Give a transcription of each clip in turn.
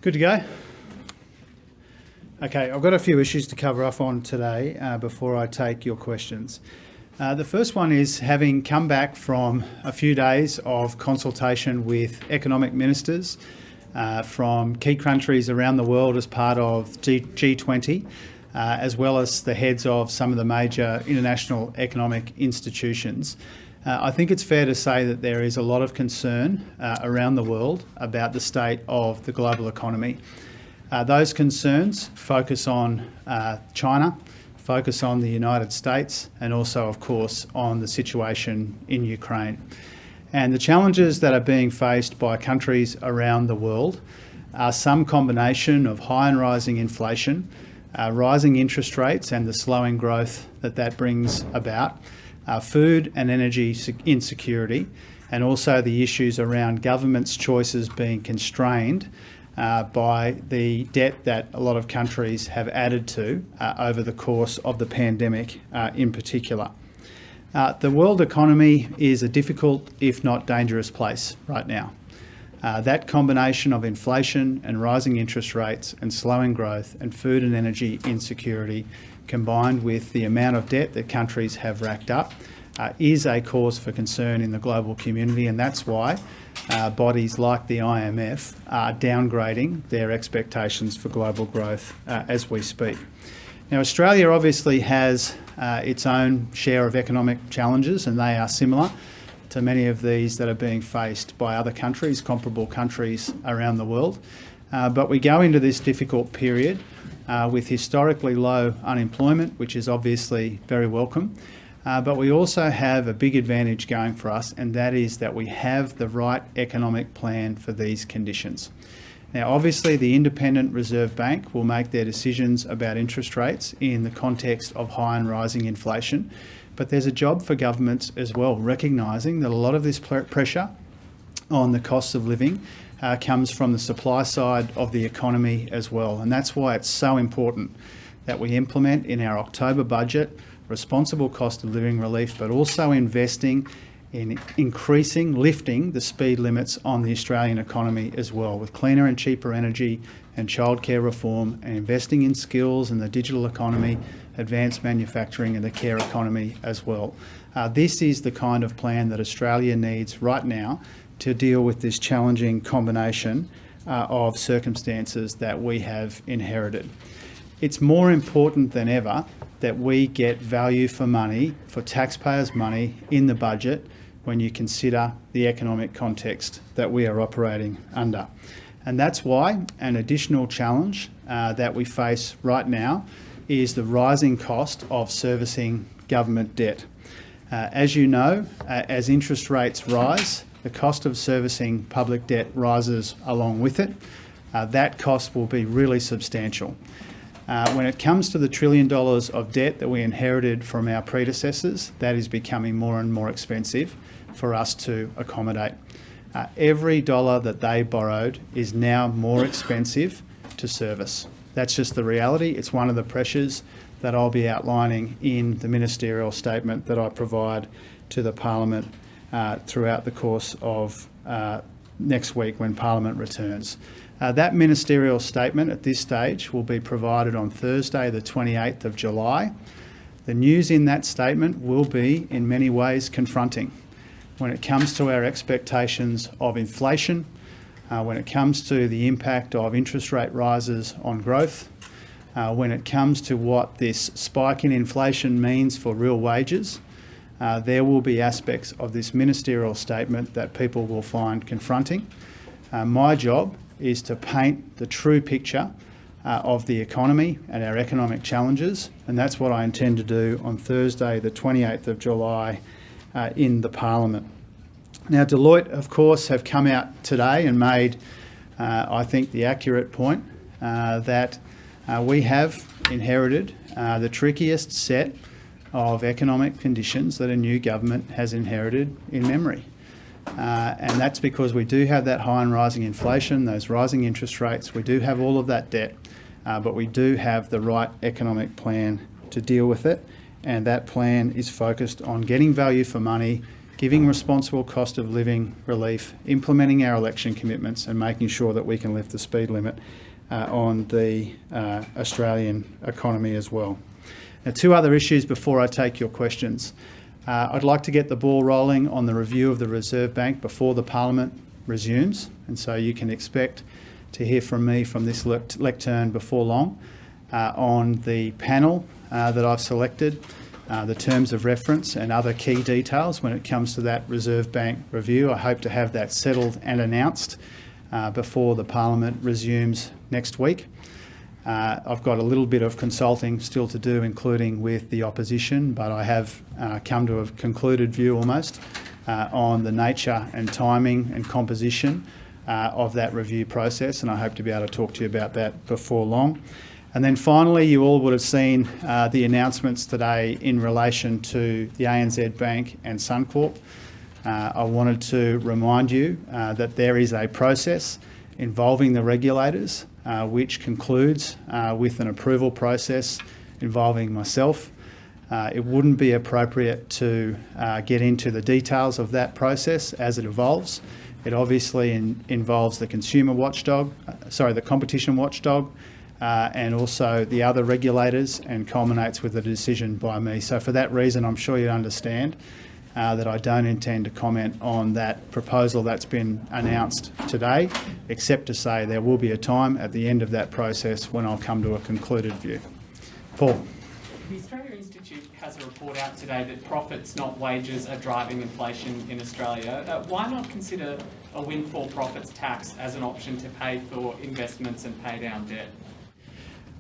Good to go? Okay, I've got a few issues to cover off on today before I take your questions. The first one is, having come back from a few days of consultation with economic ministers from key countries around the world as part of G20, as well as the heads of some of the major international economic institutions, I think it's fair to say that there is a lot of concern around the world about the state of the global economy. Those concerns focus on China, focus on the United States, and also, of course, on the situation in Ukraine. And the challenges that are being faced by countries around the world are some combination of high and rising inflation, rising interest rates and the slowing growth that brings about, food and energy insecurity, and also the issues around governments' choices being constrained by the debt that a lot of countries have added to over the course of the pandemic in particular. The world economy is a difficult, if not dangerous place right now. That combination of inflation and rising interest rates and slowing growth and food and energy insecurity, combined with the amount of debt that countries have racked up, is a cause for concern in the global community, and that's why bodies like the IMF are downgrading their expectations for global growth as we speak. Now, Australia obviously has its own share of economic challenges, and they are similar to many of these that are being faced by other countries, comparable countries around the world. But we go into this difficult period with historically low unemployment, which is obviously very welcome. But we also have a big advantage going for us, and that is that we have the right economic plan for these conditions. Now, obviously, the Independent Reserve Bank will make their decisions about interest rates in the context of high and rising inflation, but there's a job for governments as well, recognising that a lot of this pressure on the cost of living comes from the supply side of the economy as well. And that's why it's so important that we implement in our October budget responsible cost of living relief, but also investing in lifting the speed limits on the Australian economy as well, with cleaner and cheaper energy and childcare reform, and investing in skills and the digital economy, advanced manufacturing and the care economy as well. This is the kind of plan that Australia needs right now to deal with this challenging combination of circumstances that we have inherited. It's more important than ever that we get value for money, for taxpayers' money, in the budget when you consider the economic context that we are operating under. And that's why an additional challenge that we face right now is the rising cost of servicing government debt. As you know, as interest rates rise, the cost of servicing public debt rises along with it. That cost will be really substantial. When it comes to the $1 trillion of debt that we inherited from our predecessors, that is becoming more and more expensive for us to accommodate. Every dollar that they borrowed is now more expensive to service. That's just the reality. It's one of the pressures that I'll be outlining in the ministerial statement that I provide to the Parliament throughout the course of next week when Parliament returns. That ministerial statement at this stage will be provided on Thursday, the 28th of July. The news in that statement will be, in many ways, confronting when it comes to our expectations of inflation, when it comes to the impact of interest rate rises on growth, when it comes to what this spike in inflation means for real wages. There will be aspects of this ministerial statement that people will find confronting. My job is to paint the true picture of the economy and our economic challenges, and that's what I intend to do on Thursday, the 28th of July, in the Parliament. Now, Deloitte, of course, have come out today and made, I think, the accurate point that we have inherited the trickiest set of economic conditions that a new government has inherited in memory. And that's because we do have that high and rising inflation, those rising interest rates, we do have all of that debt, but we do have the right economic plan to deal with it, and that plan is focused on getting value for money, giving responsible cost of living relief, implementing our election commitments, and making sure that we can lift the speed limit on the Australian economy as well. Now, two other issues before I take your questions. I'd like to get the ball rolling on the review of the Reserve Bank before the Parliament resumes, and so you can expect to hear from me from this lectern before long on the panel that I've selected, the terms of reference and other key details when it comes to that Reserve Bank review. I hope to have that settled and announced before the Parliament resumes next week. I've got a little bit of consulting still to do, including with the opposition, but I have come to a concluded view almost on the nature and timing and composition of that review process, and I hope to be able to talk to you about that before long. And then finally, you all would have seen the announcements today in relation to the ANZ Bank and Suncorp. I wanted to remind you that there is a process involving the regulators which concludes with an approval process involving myself. It wouldn't be appropriate to get into the details of that process as it evolves. It obviously involves the the competition watchdog, and also the other regulators, and culminates with a decision by me. So for that reason, I'm sure you understand that I don't intend to comment on that proposal that's been announced today, except to say there will be a time at the end of that process when I'll come to a concluded view. Paul. The Australia Institute has a report out today that profits, not wages, are driving inflation in Australia. Why not consider a windfall profits tax as an option to pay for investments and pay down debt?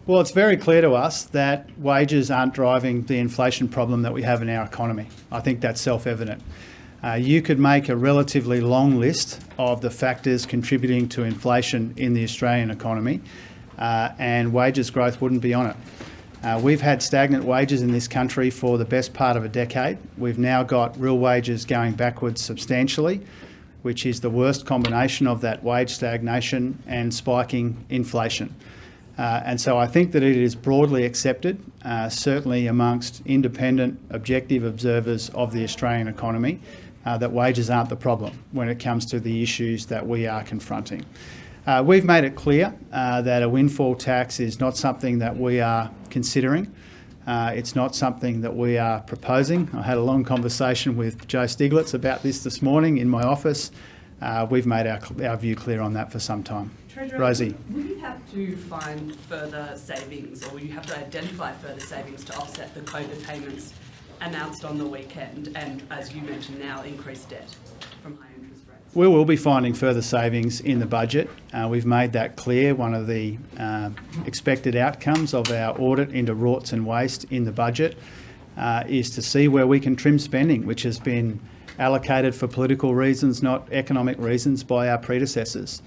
Well, it's very clear to us that wages aren't driving the inflation problem that we have in our economy. I think that's self-evident. You could make a relatively long list of the factors contributing to inflation in the Australian economy, and wages growth wouldn't be on it. We've had stagnant wages in this country for the best part of a decade. We've now got real wages going backwards substantially, which is the worst combination of that wage stagnation and spiking inflation. And so I think that it is broadly accepted, certainly amongst independent, objective observers of the Australian economy, that wages aren't the problem when it comes to the issues that we are confronting. We've made it clear that a windfall tax is not something that we are considering. It's not something that we are proposing. I had a long conversation with Joe Stiglitz about this morning in my office. We've made our view clear on that for some time. Treasurer, Rosie. Will you have to find further savings, or will you have to identify further savings to offset the COVID payments announced on the weekend and, as you mentioned now, increased debt from high interest rates? We will be finding further savings in the budget. We've made that clear. One of the expected outcomes of our audit into rorts and waste in the budget is to see where we can trim spending, which has been allocated for political reasons, not economic reasons, by our predecessors.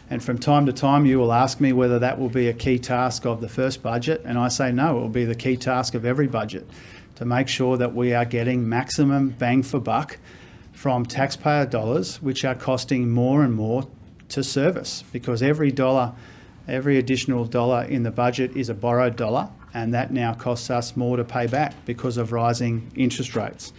And from time to time you will ask me whether that will be a key task of the first budget, and I say no, it will be the key task of every budget, to make sure that we are getting maximum bang for buck from taxpayer dollars, which are costing more and more to service, because every additional dollar in the budget is a borrowed dollar, and that now costs us more to pay back because of rising interest rates.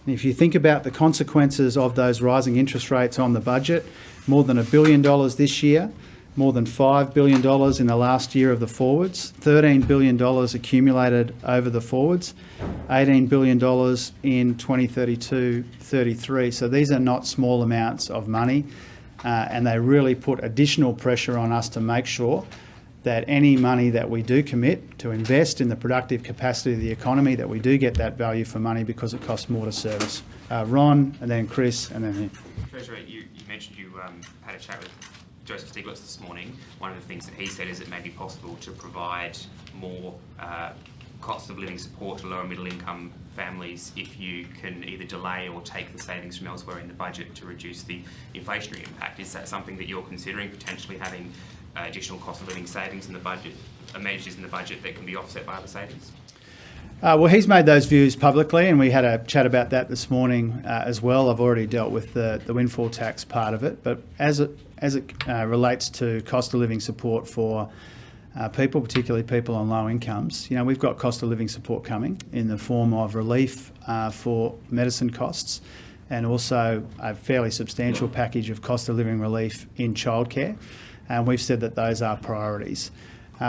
And if you think about the consequences of those rising interest rates on the budget, more than $1 billion this year, more than $5 billion in the last year of the forwards, $13 billion accumulated over the forwards, $18 billion in 2032-33. So these are not small amounts of money, and they really put additional pressure on us to make sure that any money that we do commit to invest in the productive capacity of the economy, that we do get that value for money, because it costs more to service. Ron, and then Chris, and then him. Treasurer, you mentioned you had a chat with Joseph Stiglitz this morning. One of the things that he said is it may be possible to provide more cost of living support to lower middle income families if you can either delay or take the savings from elsewhere in the budget to reduce the inflationary impact. Is that something that you're considering, potentially having additional cost of living savings in the budget, measures in the budget that can be offset by other savings? Well, he's made those views publicly, and we had a chat about that this morning as well. I've already dealt with the windfall tax part of it, but as it relates to cost of living support for people, particularly people on low incomes, we've got cost of living support coming in the form of relief for medicine costs. and also a fairly substantial package of cost of living relief in childcare. And we've said that those are priorities.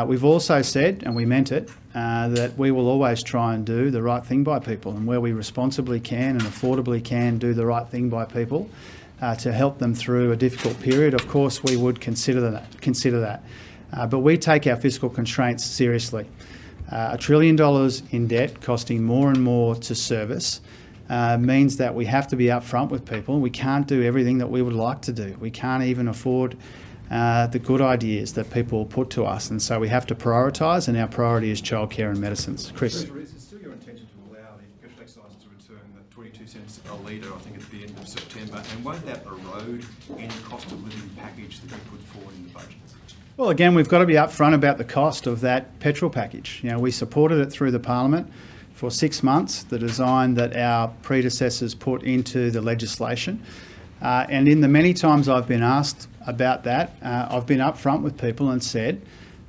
We've also said, and we meant it, that we will always try and do the right thing by people, and where we responsibly can and affordably can do the right thing by people to help them through a difficult period. Of course, we would consider that. But we take our fiscal constraints seriously. $1 trillion in debt costing more and more to service means that we have to be upfront with people. We can't do everything that we would like to do. We can't even afford the good ideas that people put to us, and so we have to prioritise, and our priority is childcare and medicines. Chris. Treasurer, is it still your intention to allow the petrol excise to return the 22 cents a litre, I think, at the end of September, and won't that erode any cost of living package that you put forward in the budget? Well, again, we've got to be upfront about the cost of that petrol package. You know, we supported it through the Parliament for 6 months, the design that our predecessors put into the legislation. And in the many times I've been asked about that, I've been upfront with people and said,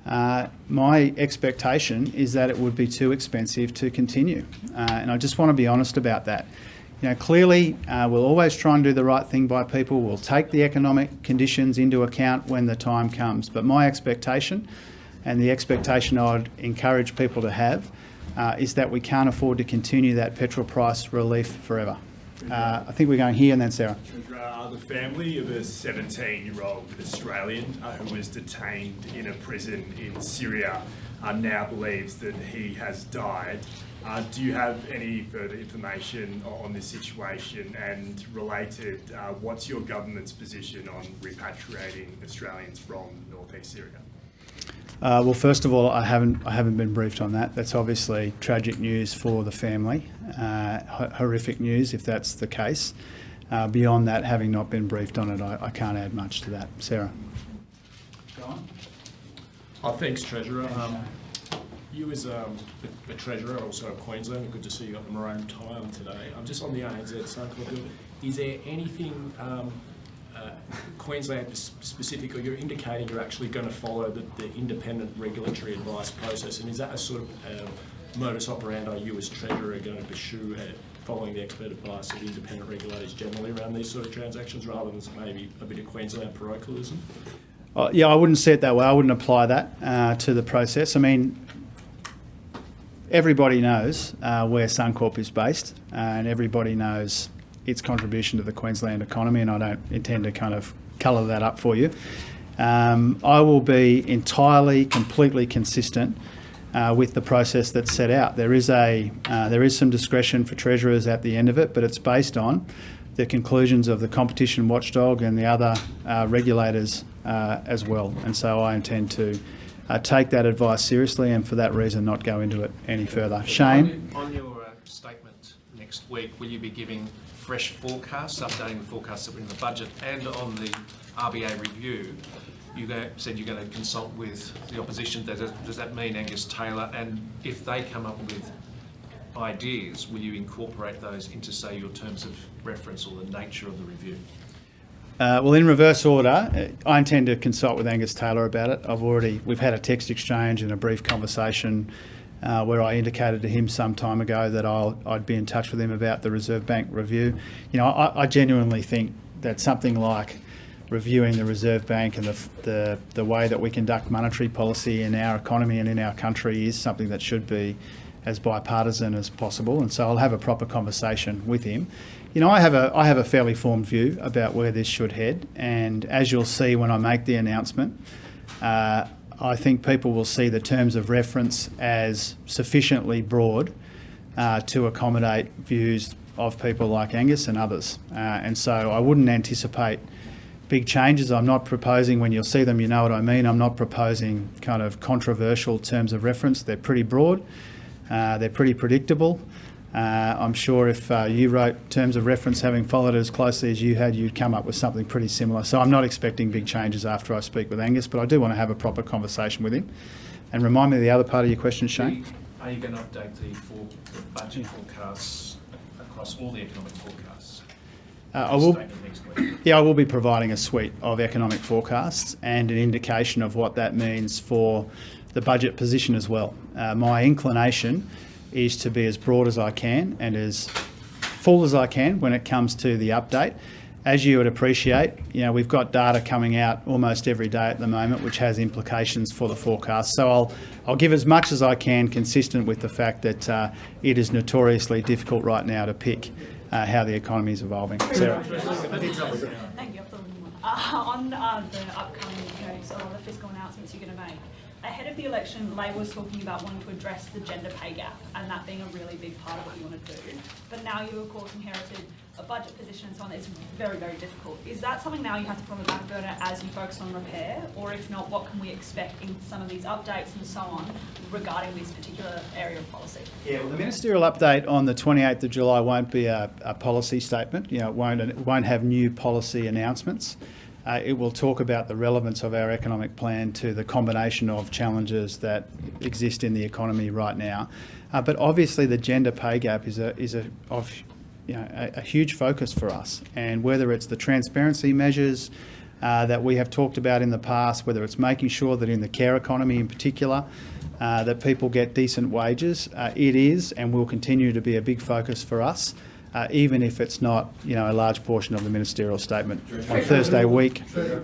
my expectation is that it would be too expensive to continue. And I just want to be honest about that. You know, clearly, we'll always try and do the right thing by people. We'll take the economic conditions into account when the time comes. But my expectation, and the expectation I'd encourage people to have, is that we can't afford to continue that petrol price relief forever. I think we're going here and then Sarah. The family of a 17-year-old Australian who was detained in a prison in Syria now believes that he has died. Do you have any further information on this situation? And related, what's your government's position on repatriating Australians from northeast Syria? Well, first of all, I haven't been briefed on that. That's obviously tragic news for the family, horrific news if that's the case. Beyond that, having not been briefed on it, I can't add much to that. Sarah. Go on. Thanks, Treasurer. You as a Treasurer, also of Queensland, good to see you got the maroon tie on today. I'm just on the ANZ and Suncorp bill. Is there anything Queensland specific, or you're indicating you're actually going to follow the independent regulatory advice process, and is that a sort of modus operandi you as Treasurer are going to pursue following the expert advice of independent regulators generally around these sort of transactions, rather than maybe a bit of Queensland parochialism? Yeah, I wouldn't see it that way. I wouldn't apply that to the process. I mean, everybody knows where Suncorp is based, and everybody knows its contribution to the Queensland economy, and I don't intend to kind of colour that up for you. I will be entirely, completely consistent with the process that's set out. There is some discretion for treasurers at the end of it, but it's based on the conclusions of the competition watchdog and the other regulators as well. And so I intend to take that advice seriously, and for that reason not go into it any further. Shane? On your statement next week, will you be giving fresh forecasts, updating the forecasts that were in the budget, and on the RBA review, you said you're going to consult with the opposition. Does that mean Angus Taylor? And if they come up with ideas, will you incorporate those into, say, your terms of reference or the nature of the review? Well, in reverse order, I intend to consult with Angus Taylor about it. We've had a text exchange and a brief conversation where I indicated to him some time ago that I'd be in touch with him about the Reserve Bank review. You know, I genuinely think that something like reviewing the Reserve Bank and the way that we conduct monetary policy in our economy and in our country is something that should be as bipartisan as possible, and so I'll have a proper conversation with him. You know, I have a fairly formed view about where this should head, and as you'll see when I make the announcement, I think people will see the terms of reference as sufficiently broad to accommodate views of people like Angus and others. And so I wouldn't anticipate big changes. I'm not proposing, when you'll see them, you know what I mean, I'm not proposing kind of controversial terms of reference. They're pretty broad, they're pretty predictable. I'm sure if you wrote terms of reference, having followed it as closely as you had, you'd come up with something pretty similar. So I'm not expecting big changes after I speak with Angus, but I do want to have a proper conversation with him. And remind me of the other part of your question, Shane. Are you going to update the budget forecasts across all the economic forecasts? I will be providing a suite of economic forecasts and an indication of what that means for the budget position as well. My inclination is to be as broad as I can and as full as I can when it comes to the update. As you would appreciate, we've got data coming out almost every day at the moment, which has implications for the forecast. So I'll give as much as I can, consistent with the fact that it is notoriously difficult right now to pick how the economy is evolving. Sarah. Thank you. On the upcoming, sort of the fiscal announcements you're going to make, ahead of the election, Labor was talking about wanting to address the gender pay gap and that being a really big part of what you want to do. But now you, of course, inherited a budget position and so on. It's very, very difficult. Is that something now you have to put on the back burner as you focus on repair? Or if not, what can we expect in some of these updates and so on regarding this particular area of policy? Yeah, well, the ministerial update on the 28th of July won't be a policy statement. It won't have new policy announcements. It will talk about the relevance of our economic plan to the combination of challenges that exist in the economy right now. But obviously, the gender pay gap is a huge focus for us. And whether it's the transparency measures that we have talked about in the past, whether it's making sure that in the care economy in particular, that people get decent wages, it is and will continue to be a big focus for us. Even if it's not, a large portion of the ministerial statement on Thursday week. Treasurer,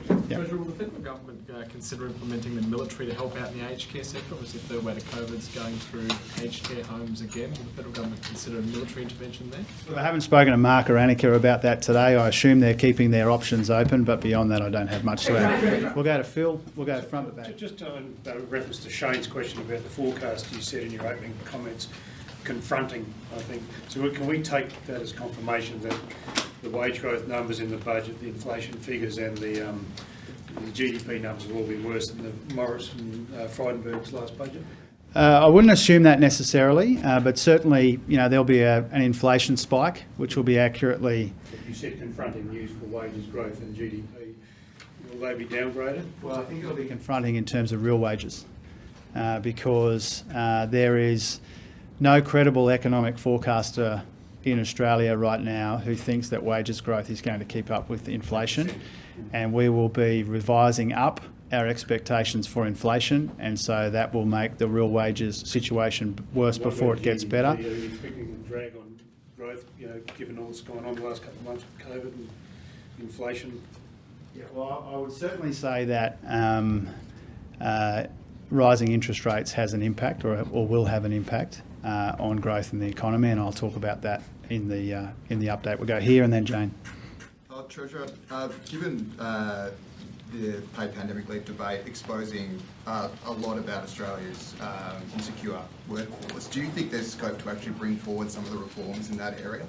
will the federal government consider implementing the military to help out in the aged care sector? Obviously, the third wave of COVID's going through aged care homes again. Will the federal government consider a military intervention there? I haven't spoken to Mark or Annika about that today. I assume they're keeping their options open, but beyond that, I don't have much to add. We'll go to Phil. We'll go front to back. Just on reference to Shane's question about the forecast, you said in your opening comments, confronting, I think. So can we take that as confirmation that the wage growth numbers in the budget, the inflation figures and the GDP numbers will all be worse than the Morris and Frydenberg's last budget? I wouldn't assume that necessarily, but certainly, there'll be an inflation spike, which will be accurately... You said confronting news for wages growth and GDP. Will they be downgraded? Well, I think it'll be confronting in terms of real wages, because there is no credible economic forecaster in Australia right now who thinks that wages growth is going to keep up with inflation, and we will be revising up our expectations for inflation, and so that will make the real wages situation worse before it gets better. Are you expecting a drag on growth, given all that's going on the last couple of months with COVID and inflation? Yeah, well, I would certainly say that rising interest rates has an impact, or will have an impact on growth in the economy, and I'll talk about that in the update. We'll go here and then Jane. Treasurer, given the paid pandemic leave debate exposing a lot about Australia's insecure workforce, do you think there's scope to actually bring forward some of the reforms in that area?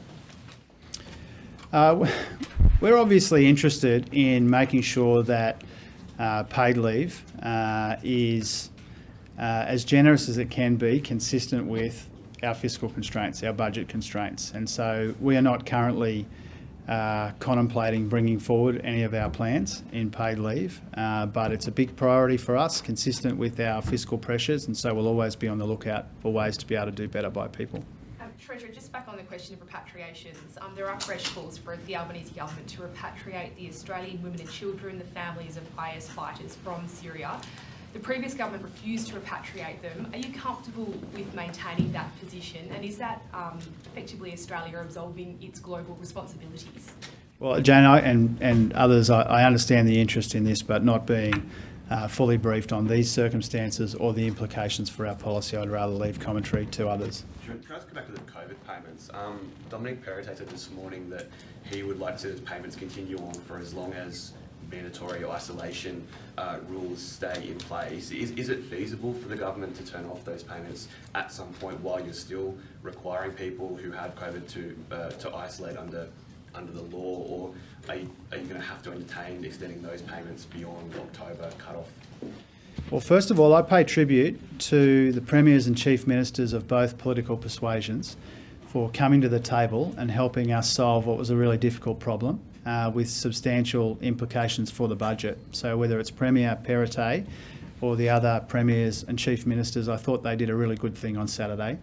We're obviously interested in making sure that paid leave is as generous as it can be, consistent with our fiscal constraints, our budget constraints. And so we are not currently contemplating bringing forward any of our plans in paid leave, but it's a big priority for us, consistent with our fiscal pressures, and so we'll always be on the lookout for ways to be able to do better by people. Treasurer, just back on the question of repatriations, there are fresh calls for the Albanese government to repatriate the Australian women and children, the families of IS fighters from Syria. The previous government refused to repatriate them. Are you comfortable with maintaining that position, and is that effectively Australia absolving its global responsibilities? Well, Jane, and others, I understand the interest in this, but not being fully briefed on these circumstances or the implications for our policy, I'd rather leave commentary to others. Can I just go back to the COVID payments? Dominic Perrottet said this morning that he would like to see those payments continue on for as long as mandatory isolation rules stay in place. Is it feasible for the government to turn off those payments at some point while you're still requiring people who have COVID to isolate under the law, or are you going to have to entertain extending those payments beyond October cut-off? Well, first of all, I pay tribute to the premiers and chief ministers of both political persuasions for coming to the table and helping us solve what was a really difficult problem with substantial implications for the budget. So whether it's Premier Perrottet or the other premiers and chief ministers, I thought they did a really good thing on Saturday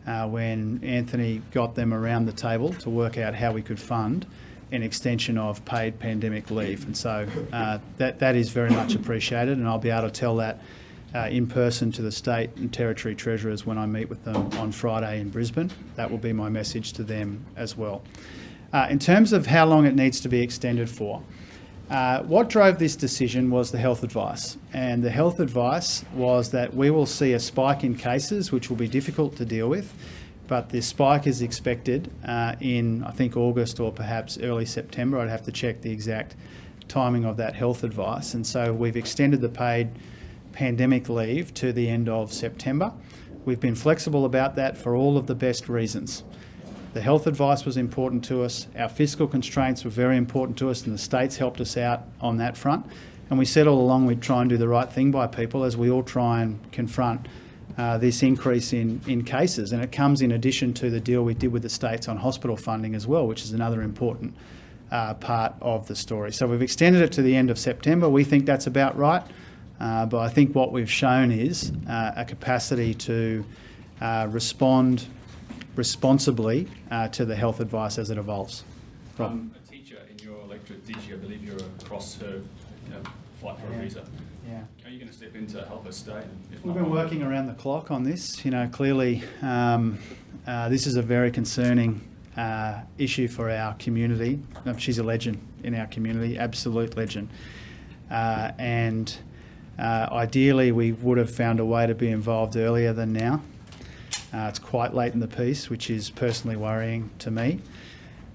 when Anthony got them around the table to work out how we could fund an extension of paid pandemic leave. And so that is very much appreciated, and I'll be able to tell that in person to the state and territory treasurers when I meet with them on Friday in Brisbane. That will be my message to them as well. In terms of how long it needs to be extended for, what drove this decision was the health advice. And the health advice was that we will see a spike in cases, which will be difficult to deal with, but the spike is expected in, I think, August or perhaps early September. I'd have to check the exact timing of that health advice. And so we've extended the paid pandemic leave to the end of September. We've been flexible about that for all of the best reasons. The health advice was important to us, our fiscal constraints were very important to us, and the states helped us out on that front. And we said all along we'd try and do the right thing by people as we all try and confront this increase in cases. And it comes in addition to the deal we did with the states on hospital funding as well, which is another important part of the story. So we've extended it to the end of September. We think that's about right. But I think what we've shown is a capacity to respond responsibly to the health advice as it evolves. A teacher in your electorate, Digi, I believe you're across her fight for a visa. Yeah. Are you going to step in to help her stay? We've been working around the clock on this. Clearly this is a very concerning issue for our community. She's a legend in our community, absolute legend. And ideally we would have found a way to be involved earlier than now. It's quite late in the piece, which is personally worrying to me.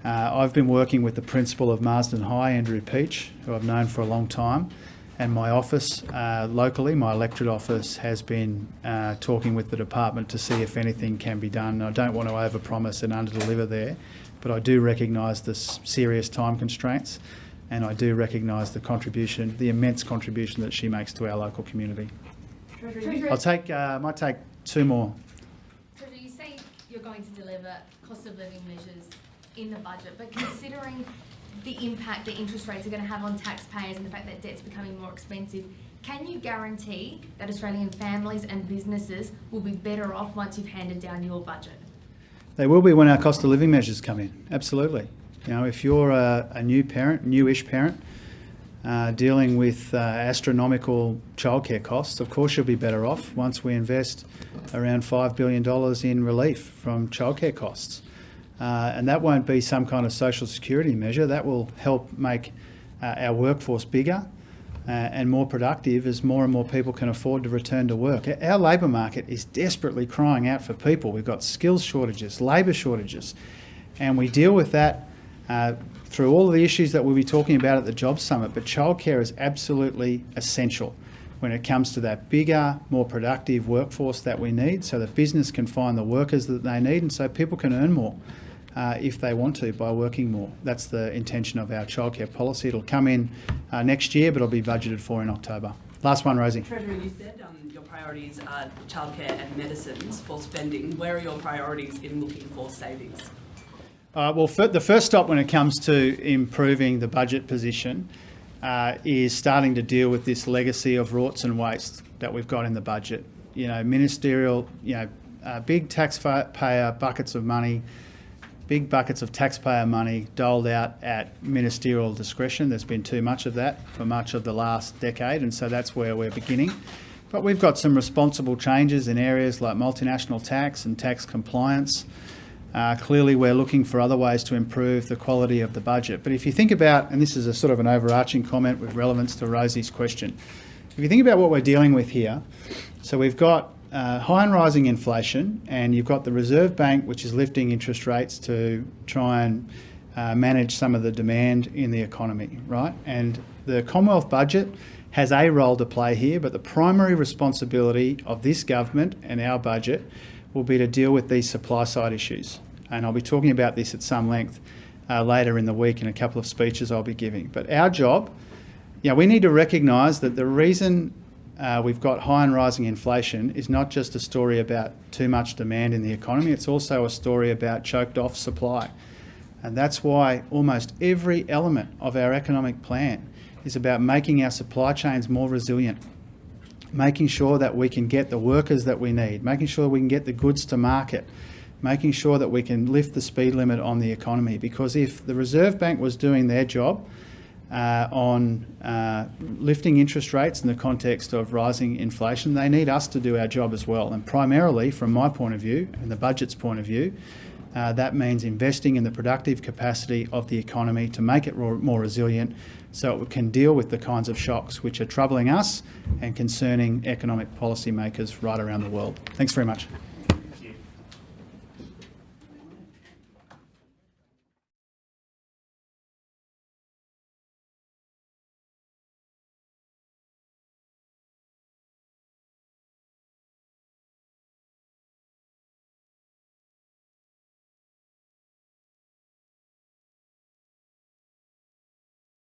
I've been working with the principal of Marsden High, Andrew Peach, who I've known for a long time, and my office locally, my electorate office, has been talking with the department to see if anything can be done. I don't want to overpromise and underdeliver there, but I do recognise the serious time constraints, and I do recognise the contribution, the immense contribution that she makes to our local community. I might take two more. Treasurer, you say you're going to deliver cost of living measures in the budget, but considering the impact that interest rates are going to have on taxpayers and the fact that debt's becoming more expensive, can you guarantee that Australian families and businesses will be better off once you've handed down your budget? They will be when our cost of living measures come in, absolutely. If you're a new parent, newish parent, dealing with astronomical childcare costs, of course you'll be better off once we invest around $5 billion in relief from childcare costs. And that won't be some kind of social security measure. That will help make our workforce bigger and more productive as more and more people can afford to return to work. Our labour market is desperately crying out for people. We've got skills shortages, labour shortages, and we deal with that through all of the issues that we'll be talking about at the Jobs Summit. But childcare is absolutely essential when it comes to that bigger, more productive workforce that we need, so that business can find the workers that they need and so people can earn more if they want to by working more. That's the intention of our childcare policy. It'll come in next year, but it'll be budgeted for in October. Last one, Rosie. Treasurer, you said your priorities are childcare and medicines for spending. Where are your priorities in looking for savings? The first stop when it comes to improving the budget position is starting to deal with this legacy of rorts and waste that we've got in the budget. Ministerial, big taxpayer buckets of money, big buckets of taxpayer money doled out at ministerial discretion. There's been too much of that for much of the last decade, and so that's where we're beginning. But we've got some responsible changes in areas like multinational tax and tax compliance. Clearly, we're looking for other ways to improve the quality of the budget. But if you think about, and this is a sort of an overarching comment with relevance to Rosie's question, if you think about what we're dealing with here, so we've got high and rising inflation, and you've got the Reserve Bank, which is lifting interest rates to try and manage some of the demand in the economy, right? And the Commonwealth budget has a role to play here, but the primary responsibility of this government and our budget will be to deal with these supply side issues. And I'll be talking about this at some length later in the week in a couple of speeches I'll be giving. But our job, we need to recognise that the reason we've got high and rising inflation is not just a story about too much demand in the economy, it's also a story about choked off supply. And that's why almost every element of our economic plan is about making our supply chains more resilient, making sure that we can get the workers that we need, making sure we can get the goods to market, making sure that we can lift the speed limit on the economy. Because if the Reserve Bank was doing their job, on lifting interest rates in the context of rising inflation, they need us to do our job as well. And primarily, from my point of view and the budget's point of view, that means investing in the productive capacity of the economy to make it more resilient so it can deal with the kinds of shocks which are troubling us and concerning economic policymakers right around the world. Thanks very much.